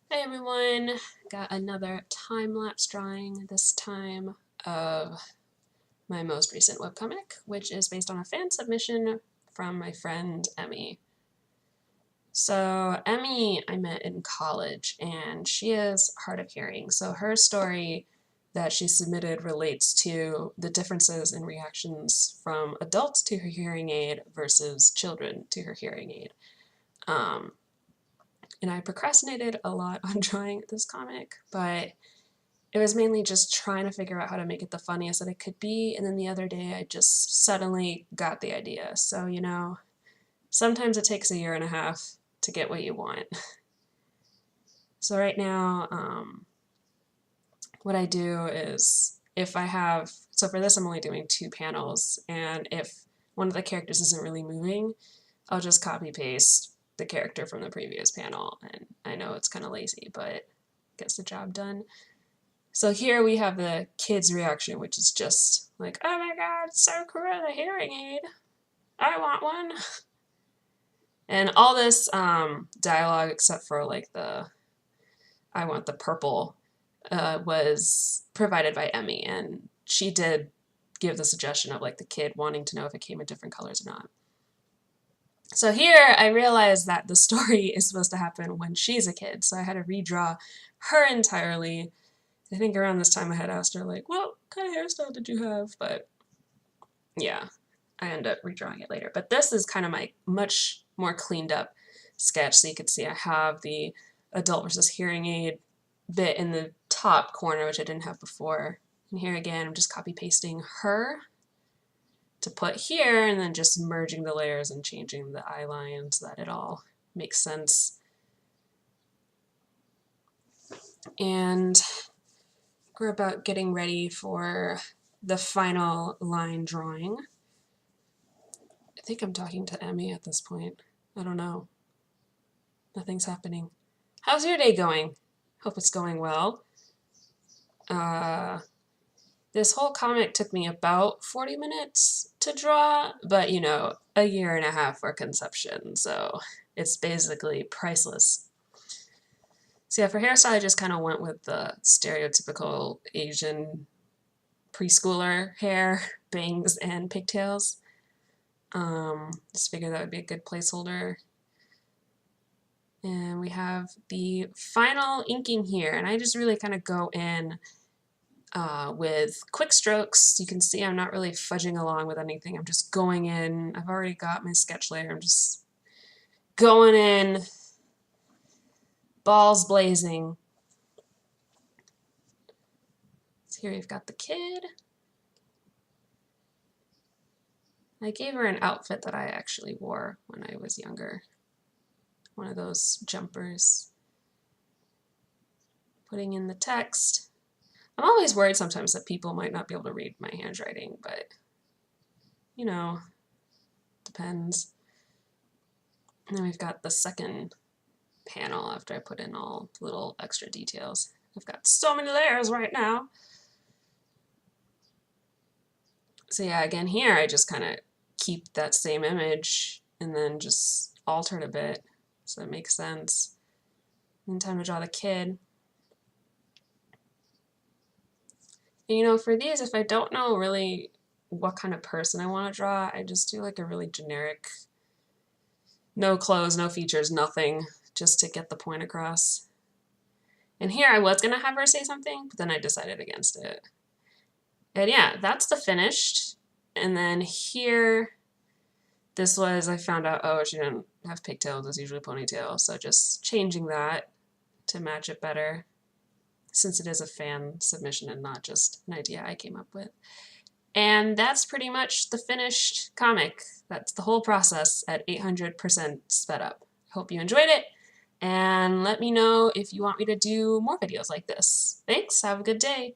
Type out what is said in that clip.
Hey everyone, got another time-lapse drawing, this time of my most recent webcomic, which is based on a fan submission from my friend Emmy. So Emmy I met in college, and she is hard of hearing, so her story that she submitted relates to the differences in reactions from adults to her hearing aid versus children to her hearing aid. And I procrastinated a lot on drawing this comic, but it was mainly just trying to figure out how to make it the funniest that it could be, and then the other day I just suddenly got the idea. So, sometimes it takes a year and a half to get what you want. So right now, what I do is so for this I'm only doing 2 panels, and if one of the characters isn't really moving, I'll just copy paste the character from the previous panel, and I know it's kind of lazy, but gets the job done. So here we have the kid's reaction, which is just like, oh my god, it's so cool, a hearing aid. I want one. And all this dialogue, except for like I want the purple, was provided by Emmy, and she did give the suggestion of like the kid wanting to know if it came in different colors or not. So here I realized that the story is supposed to happen when she's a kid, so I had to redraw her entirely. I think around this time I had asked her like, what kind of hairstyle did you have? But yeah, I ended up redrawing it later. But this is kind of my much more cleaned up sketch, so you can see I have the adult versus hearing aid bit in the top corner, which I didn't have before. And here again, I'm just copy pasting her to put here, and then just merging the layers and changing the eye line so that it all makes sense. And we're about getting ready for the final line drawing. I think I'm talking to Emmy at this point. I don't know. Nothing's happening. How's your day going? Hope it's going well. This whole comic took me about 40 minutes to draw, but a year and a half for conception, so it's basically priceless. So yeah, for hairstyle I just kind of went with the stereotypical Asian preschooler hair, bangs and pigtails. Just figured that would be a good placeholder. And we have the final inking here, and I just really kind of go in with quick strokes. You can see I'm not really fudging along with anything. I'm just going in. I've already got my sketch layer. I'm just going in, balls blazing. So here we've got the kid. I gave her an outfit that I actually wore when I was younger. One of those jumpers. Putting in the text. I'm always worried sometimes that people might not be able to read my handwriting, but depends. And then we've got the second panel after I put in all the little extra details. I've got so many layers right now. So yeah, again here I just kind of keep that same image and then just alter it a bit so it makes sense. And time to draw the kid. And for these, if I don't know really what kind of person I want to draw, I just do like a really generic, no clothes, no features, nothing, just to get the point across. And here I was going to have her say something, but then I decided against it. And yeah, that's the finished. And then here, I found out, oh, she didn't have pigtails, it's usually ponytail, so just changing that to match it better, since it is a fan submission and not just an idea I came up with. And that's pretty much the finished comic. That's the whole process at 800% sped up. Hope you enjoyed it, and let me know if you want me to do more videos like this. Thanks, have a good day.